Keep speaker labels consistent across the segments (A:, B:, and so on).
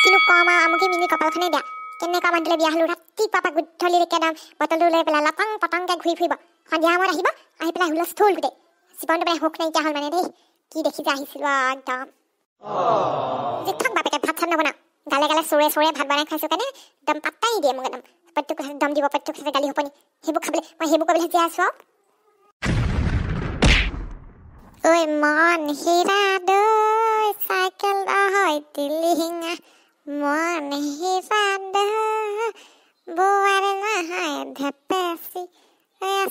A: কিনো কম আমুকে মিনি কপালখনে দিয়া কেনেকুৱা মানুহলে বিয়া হলো ৰাতিপুৱা গুদ্ধলিলৈকে একদম বটলটো লৈ পেলাই লটং পটংকে ঘূৰি ফুৰিব সন্ধিয়া সময়ত আহিব আহি পেলাই হুলস্থুল গোটেই জীৱনটো পেলাই সুখ নাইকিয়া হ'ল মানে দেই কি দেখি যে আহিছিলো একদম যিথক বাপেকে ভাত চাত নবনা গালে গালে চোৰে চোৰে ভাত বনাই খাইছো কাৰণে একদম পাত্তাই দিয়ে মোক একদম প্ৰত্যেক কথাত দম দিব প্ৰত্যেক কথাতে গালি হপনি সেইবোৰ খাবলৈ মই সেইবোৰ কৰিবলৈ জীয়াই আছো ঐ মন হীৰা দৈ চাইকেল হয় তিলিঙা মন হীৰা দৈ বোৱাৰে নহয় ধেপেচি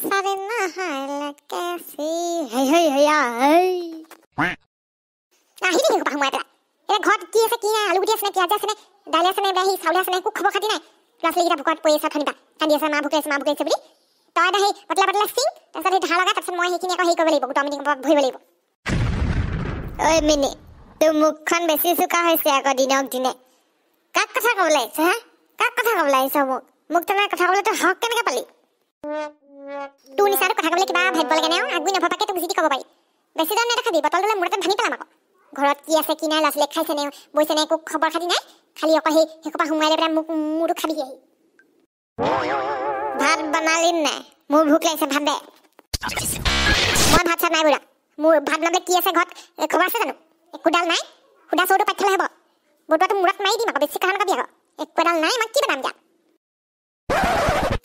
A: চাৰি নহয় লেকেচি হেই হেই হেয়া হেই আহি দেখি সোমাই পেলাই এতিয়া ঘৰত কি আছে কি নাই আলু গুটি আছে নে পিঁয়াজ আছে নে দাইল আছে নে বেহি চাউল আছে নে একো খবৰ খাতি নাই ল'ৰা ছোৱালীকেইটা ভোকত পৰি আছে ধনিবা কান্দি আছে মা ভোকে আছে বুলি তই এটা সেই পতলা পতলা চিং তাৰপিছত সেই ধাৰ লগা তাৰপিছত মই সেইখিনি আকৌ হেৰি কৰিব লাগিব গোটা মিটিং ভৰিব লাগিব ঐ মিনি তোৰ মুখখন বেছি চোকা হৈছে আকৌ দিনক দিনে কাক কথা ক'বলৈ আহিছ হা কাক কথা ক'বলৈ আহিছ মোক তেনেকৈ কথা ক'বলৈ তই হক কেনেকৈ পালি তোৰ নিচাটো কথা ক'বলৈ কিবা ভাবিব লাগে নে আগবি নভবাকে তোক যি টি ক'ব পাৰি বেছি দাম নেদেখাবি বটলটোলৈ মূৰতে ভাঙি পেলাম আকৌ ঘৰত কি আছে কি নাই ল'ৰা ছোৱালীক খাইছে নে বৈছে নে একো খবৰ খাতি নাই খালি অকল সেইসোপা সোমাই লৈ পেলাই মোক মোৰটো খাবি আহি ভাত বনালি নাই মোৰ ভোক লাগিছে ভাত দে মই ভাত চাত নাই বোলা মোৰ ভাত বনাবলৈ কি আছে ঘৰত খবৰ আছে জানো একোডাল নাই সুদা চৌটো পাতি থ'লে হ'ব বটুৱাটো মূৰত মাৰি দিম আকৌ বেছি কথা নকবি আকৌ একোডাল নাই মই কি বনাম দিয়া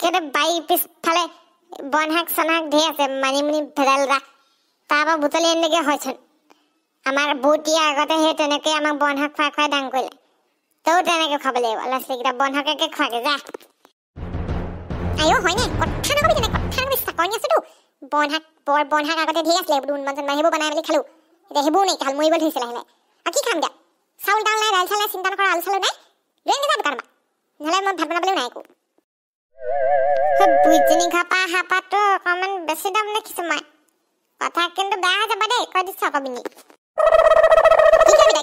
A: কেনে বাৰী পিছফালে বন শাক চন শাক ঢেৰ আছে মানিমুনি ভেদাইলতা তাৰপৰা বুটলি আনিলেগৈ হয়চোন আমাৰ বৌটিয়ে আগতে সেই তেনেকৈ আমাক বন শাক খুৱাই খুৱাই ডাঙৰ কৰিলে তইও তেনেকৈ খাব লাগিব ল'ৰা ছোৱালীকেইটা বন শাককে খোৱাগে যা আইঅ হয়নে কথা নকবি তেনে কথা নকবি চাকনি আছোতো বন শাক আগতে ঢেৰ আছিলে এইবোৰ উন্মোচন সেইবোৰ বনাই মেলি খালোঁ এতিয়া সেইবোৰ নাই খাল মৰিব ধৰিছে লাহে লাহে আৰু কি খাম দিয়া চাউল দাউল নাই দাইল চাউল নাই চিন্তা নকৰা আলু চালু নাই লৈ নাযাওঁ দোকানৰ পৰা নহ'লে মই ভাত বনাবলৈও নাই একো বুইজনী ঘাপা হাপাটো অকণমান বেছি দাম দেখিছোঁ মই কথা কিন্তু বেয়া হৈ যাব দেই কৈ দিছোঁ আকৌ বিনি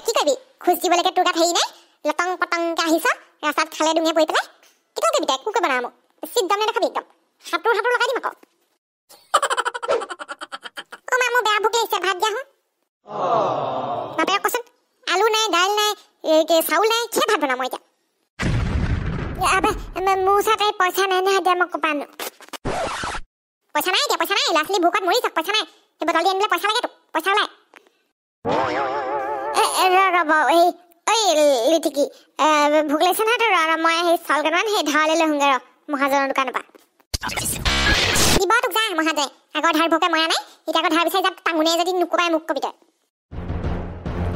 A: কি কৰিবি খোজ দিবলৈকে তোৰ গাত হেৰি নাই লটং পটংকে আহিছ ৰাস্তাত খালে ডুঙে পৰি পেলাই কি কৰিবি তাই একো কৰিব নোৱাৰা মোক বেছি দাম নেদেখাবি একদম হাতৰ লগাই দিম আকৌ অ' মা মোৰ বেয়া ভোক লাগিছে ভাত দিয়া হওঁ বাপেক কচোন আলু নাই দাইল নাই চাউল নাই কি ভাত বনাম মই এতিয়া মোৰ ওচৰত এই পইচা নাই নহয় দিয়া মই ক'পা আনো পইচা নাই ল'ৰা ছোৱালী ভোকত মৰি যাওক পইচা নাই সেই বটল দি আনিলে পইচা লাগে তোক পইচা ওলাই ৰ'ব এই লিটিকি ভোক লাগিছে নহয় তোৰ মই সেই চাউল কেইটামান সেই ধাৰলৈ লৈ আহোঁগৈ মহাজনৰ দোকানৰ পৰা দিব তোক যা মহাজনে আগৰ ধাৰ ভোকে মৰা নাই এতিয়া আকৌ ধাৰ বিচাৰি যাম টাঙুনে যদি নোকোবাই মোক কবি তই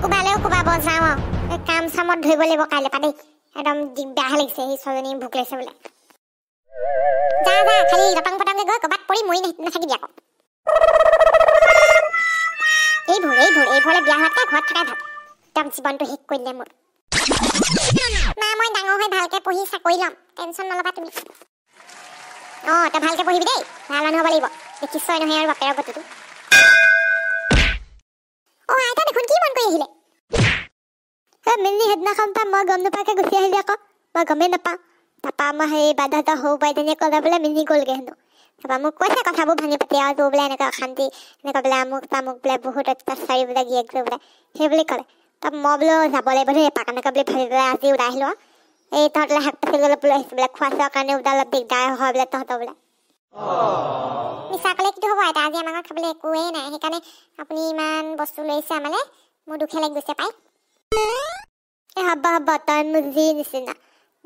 A: কোবালেও কোবাব যাওঁ আৰু কাম চামত ধৰিব লাগিব কাইলৈ পৰা দেই একদম বেয়া লাগিছে সেই ছোৱালীজনী ভোক লাগিছে বোলে যা খালি লটং পটংকে গৈ ক'ৰবাত পৰি মৰি নাথাকিবি আকৌ এইবোৰলে বিয়া হোৱাতকৈ ঘৰত থকাই ভাল একদম জীৱনটো শেষ কৰি দিলে মোৰ মা মই ডাঙৰ হৈ ভালকৈ পঢ়ি চাকৰি ল'ম টেনশ্যন নল'বা তুমি অঁ তই ভালকৈ পঢ়িবি দেই ভাল মানুহ হ'ব লাগিব দেখিছই নহয় আৰু বাপেৰৰ গতিটো অঁ আইতা দেখোন কি মন কৰি আহিলে মিলি সেইদিনাখন পৰা মই গম নাপাকে গুচি আহিলি আকৌ মই গমেই নাপাওঁ তাৰপৰা মই সেই বাধাটা সৰু বাইজনীয়ে ক'লে বোলে মিলি গ'লগৈ হেনো তাৰপৰা মোক কৈছে কথাবোৰ ভাঙি পাতি আৰু তোৰ বোলে এনেকৈ অশান্তি এনেকৈ বোলে আমুক তামুক বোলে বহুত অত্যাচাৰী বোলে গিয়েক লৈ বোলে সেই বুলি ক'লে তাৰপৰা মই বোলো যাব লাগিব দেই এপাক এনেকৈ বুলি ভাবি পেলাই আজি ওলাই আহিলোঁ এই তহঁতলৈ শাক পাচলি অলপ লৈ আহিছোঁ বোলে খোৱা চোৱাৰ কাৰণে বোলে অলপ দিগদাৰ হয় বোলে তহঁতৰ বোলে মিছা ক'লে কিটো হ'ব আইতা আজি আমাৰ ঘৰত খাবলৈ একোৱেই নাই সেইকাৰণে আপুনি ইমান বস্তু লৈ আহিছে আমালৈ মোৰ দুখে লাগি গৈছে পাই হ'ব তই মোৰ যি নিচিনা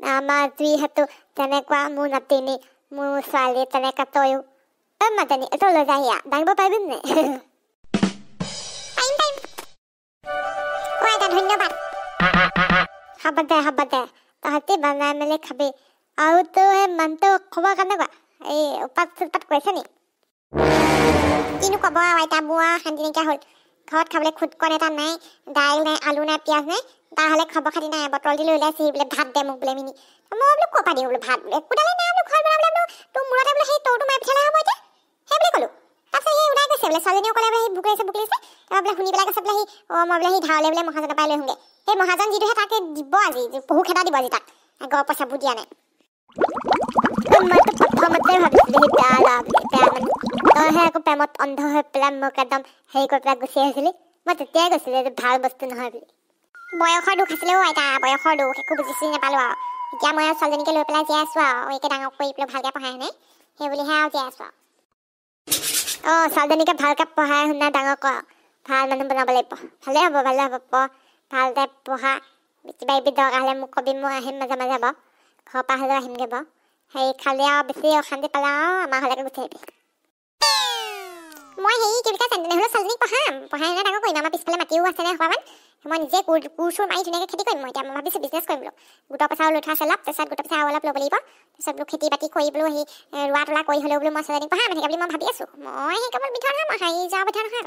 A: আমাৰ যিহেতু তেনেকুৱা মোৰ নাতিনী মোৰ ছোৱালী তেনেকুৱা তয়ো মাতিনী এইটো লৈ যাই দাঙিব পাৰিবি নাই পাৰিম অ' আইতা ধন্যবাদ হ'ব দে তহঁতি বনাই মেলি খাবি আৰু তোৰ সেই মানুহটো খবৰ কেনেকুৱা এই উৎপাত চুৎপাত কৰিছে নি কিনো ক'ব আৰু আইতা মোৰ শান্তি নাইকিয়া হ'ল ঘৰত খাবলৈ খুদকণ এটা নাই দাইল নাই আলু নাই পিঁয়াজ নাই তাহ'লে খবৰ খাতি নাই বটল দি লৈ ওলাইছে বোলে ভাত দে মোক বোলে মিনি মই বোলো ক'ৰ পৰা দিওঁ বোলো ভাত বোলে একোডালে নাই বোলো ঘৰত বনাবলৈ বোলো তোৰ মূৰতে বোলে সেই তৌটো মাৰি পঠিয়ালে হ'ব এতিয়া সেই বুলি ক'লোঁ তাৰপিছত সেই ওলাই গৈছে বোলে ছোৱালীজনীও ক'লে বোলে সেই ভোক লাগিছে তাৰপৰা বোলে শুনি পেলাই কৈছে বোলে মই বোলে সেই ধাৰলৈ বোলে মহাজনৰ পৰাই লৈ আহোঁগৈ সেই মহাজন যিটোহে তাকে দিব আজি পহু খেদা দিব আজি তাক আগৰ পইচাবোৰ দিয়া নাই মইতো প্ৰথমতে ভাবিছিলোঁ সি বেয়া ল'ৰা বুলি বেয়া মানুহ তইহে আকৌ প্ৰেমত অন্ধ হৈ পেলাই মোক একদম হেৰি কৰি পেলাই গুচি আহিছিলি মই তেতিয়াই কৈছিলোঁ এইটো ভাল বস্তু নহয় বুলি বয়সৰ দুখ আছিলে অ' আইতা বয়সৰ দুখ একো বুজি নাপালো আৰু এতিয়া মই ছোৱালীজনীকে লৈ পেলাই জীয়াই আছো আৰু একে ডাঙৰ কৰি পেলাই ভালকৈ পঢ়াই শুনাই সেই বুলিহে আৰু জীয়াই আছো আৰু ছোৱালীজনীকে ভালকৈ পঢ়াই শুনাই ডাঙৰ কৰ ভাল মানুহ বনাব লাগিব ভালে হ'ব ভালকৈ পঢ়া কিবা কিবি দৰকাৰ হ'লে মোক কবি মই আহিম মাজে মাজে বাৰু ঘৰৰ পৰা হ'লেও আহিমগৈ বাৰু হেৰি খালি আৰু বেছি অশান্তি পালে আৰু আমাৰ ঘৰলৈকে গুচি আহিবি মই হেৰি কি বুলি কয় তেনেহ'লে ছোৱালীজনীক পঢ়াই শুনাই ডাঙৰ কৰিম আমাৰ পিছফালে মাটিও আছে নে অকণমান মই নিজে কোৰ চোৰ মাৰি ধুনীয়াকৈ খেতি কৰিম মই এতিয়া মই ভাবিছোঁ বিজনেছ কৰিম বোলো গোটৰ পইচাও লৈ থোৱা আছে অলপ তাৰপিছত গোটৰ পইচা আৰু অলপ ল'ব লাগিব তাৰপিছত বোলো খেতি বাতি কৰি বোলো সেই ৰোৱা তোলা কৰি হ'লেও বোলো মই ছোৱালীজনীক পঢ়াম এনেকৈ বুলি মই ভাবি আছোঁ মই সেই কেৱল বিধৰ নহয় মই হাৰি যোৱা বিধৰ নহয়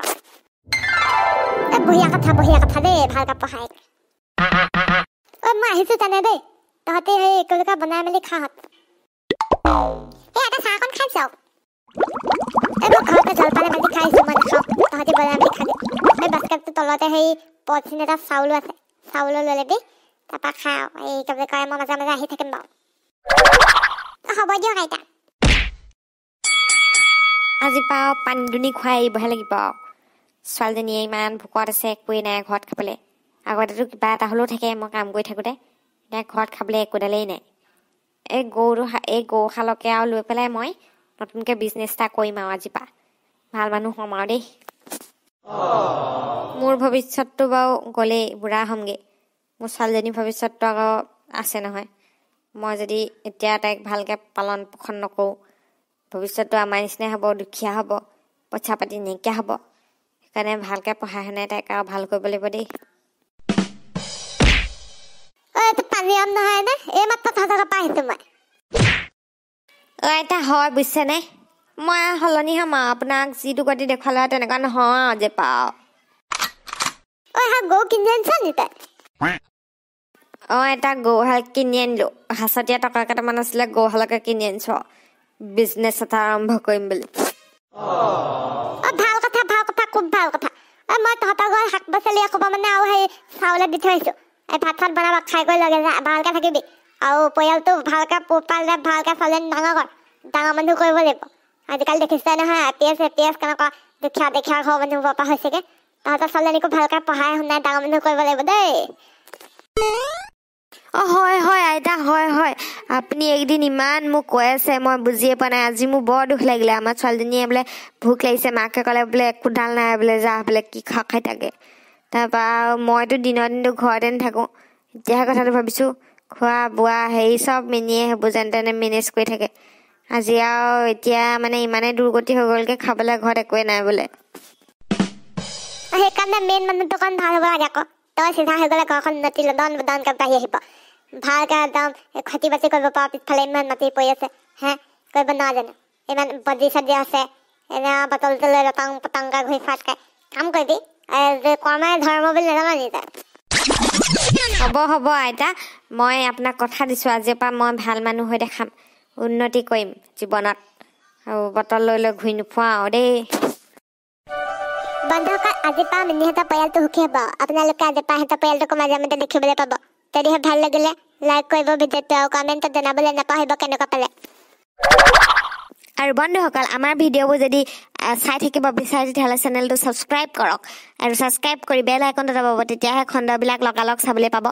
A: আকৌ বঢ়িয়া কথা দেই ভালকৈ পঢ়াই মই আহিছোঁ জানে দেই তহঁতে সেই একেলগে বনাই মেলি খাহঁত এই এটা চাহ অকণ খাই যাওক এইবোৰ ঘৰতে জলপানে মেলি খাইছোঁ মই নাখাওঁ তহঁতি বনাই মেলি খাবি এই বাস্কেটটোৰ তলতে সেই পলিথিন এটা চাউলো আছে চাউলো লৈ ল'বি তাৰপৰা খাওঁ এই কি বুলি কয় মই মাজে মাজে আহি থাকিম বাৰু হ'ব দিয়ক আইতা
B: আজি পাওঁ পানী দুনি খুৱাই আহিবহে লাগিব আৰু ছোৱালীজনীয়ে ইমান ভোকত আছে একোৱেই নাই ঘৰত খাবলৈ আগতেতো কিবা এটা হ'লেও থাকে মই কাম কৰি থাকোঁতে এতিয়া ঘৰত খাবলৈ একোডালেই নাই এই গৰুশালকে আৰু লৈ পেলাই মই নতুনকৈ বিজনেছ এটা কৰিম আৰু আজিৰ পৰা ভাল মানুহ হ'ম আৰু দেই মোৰ ভৱিষ্যতটো বাৰু গ'লেই বুঢ়া হ'মগৈ মোৰ ছোৱালীজনীৰ ভৱিষ্যতটো আকৌ আছে নহয় মই যদি এতিয়া তাইক ভালকৈ পালন পোষণ নকৰোঁ ভৱিষ্যতটো আমাৰ নিচিনাই হ'ব দুখীয়া হ'ব পইচা পাতি নাইকিয়া হ'ব সেইকাৰণে ভালকৈ পঢ়াই শুনাই তাইক আৰু ভাল কৰিব লাগিব দেই
A: পানী আম নহয় নে এই মাত্ৰ তহঁতৰ পৰা আহিছোঁ মই
B: আইতা হয় বুজিছেনে মই সলনি হ'ম আৰু আপোনাক যিটো গতি দেখুৱালে তেনেকুৱা নহয় যে পাওঁ
A: গৰু কিনি আনিছ নি তই
B: এটা গৰুহাল কিনি আনিলোঁ হাঁচতীয়া টকা কেইটামান আছিলে গৰুহালকে কিনি আনিছোঁ বিজনেছ এটা আৰম্ভ কৰিম বুলি
A: ভাল কথা খুব ভাল কথা মই তহঁতৰ ঘৰ শাক পাচলি এসোপা মানে আৰু সেই চাউলে দি থৈ আহিছোঁ এই ভাত চাত বনাব খাই কৰি লগে যা ভালকৈ থাকিবি আৰু পৰিয়ালটো ভালকৈ পোহপাল ভালকৈ ছোৱালীজনী ডাঙৰ মানুহ কৰিব লাগিব আজিকালি দেখিছে নহয় APS কেনেকুৱা দুখীয়া ঘৰৰ মানুহ হ'ব পৰা হৈছেগৈ তহঁতৰ ছোৱালীজনীকো ভালকৈ পঢ়াই শুনাই ডাঙৰ মানুহ কৰিব লাগিব দেই
B: হয় আইতা হয় আপুনি একদিন ইমান মোক কৈ আছে মই বুজিয়ে পোৱা নাই আজি মোৰ বৰ দুখ লাগিলে আমাৰ ছোৱালীজনীয়ে বোলে ভোক লাগিছে মাকে ক'লে বোলে একোডাল নাই বোলে যা বোলে কি খাই থাকে তাৰপৰা মইতো দিনটো ঘৰতে নাথাকোঁ এতিয়াহে কথাটো ভাবিছোঁ খোৱা বোৱা হেৰি চব মিনিয়ে সেইবোৰ যেন তেনে মেনেজ কৰি থাকে আজি আৰু এতিয়া মানে ইমানেই দুৰ্গতি হৈ গ'লগৈ খাবলৈ ঘৰত একোৱেই নাই বোলে
A: সেইকাৰণে মেইন মানুহটো অকণ ভাল হ'ব লাগে আকৌ তই চিধা হৈ গ'লে ঘৰখন উন্নতি লদনকৈ বাঢ়ি আহিব ভালকৈ একদম খেতি বাতি কৰিব পাৰ পিছফালে ইমান মাটি পৰি আছে কৰিব নোৱাৰা জানো ইমান বজি চজি আছে এনে বটল লৈ লটাং পটাংকৈ ঘূৰি ফাটকৈ কাম কৰিবি কৰ্মাই ধৰ্ম বুলি নাজানো নি তই
B: হ'ব আইতা মই আপোনাক কথা দিছোঁ আজিৰ পৰা মই ভাল মানুহ হৈ দেখাম উন্নতি কৰিম জীৱনত আৰু বটল লৈ ঘূৰি নোফুৱাওঁ আৰু দেই
A: বন্ধুসকল আজিৰ পৰা মিনিহঁতৰ পৰিয়ালটো সুখী হ'ব আপোনালোকে আজিৰ পৰা সিহঁতৰ পৰিয়ালটোকো মাজে মাজে দেখিবলৈ পাব যদিহে ভাল লাগিলে লাইক কৰিব ভিডিঅ'টো আৰু কমেণ্টত জনাবলৈ নাপাহৰিব কেনেকুৱা পালে
B: আৰু বন্ধুসকল আমাৰ ভিডিঅ'বোৰ যদি চাই থাকিব বিচাৰে তেতিয়াহ'লে চেনেলটো ছাবস্ক্ৰাইব কৰক আৰু ছাবস্ক্ৰাইব কৰি বেল আইকনটো দবাব তেতিয়াহে খণ্ডবিলাক লগালগ চাবলৈ পাব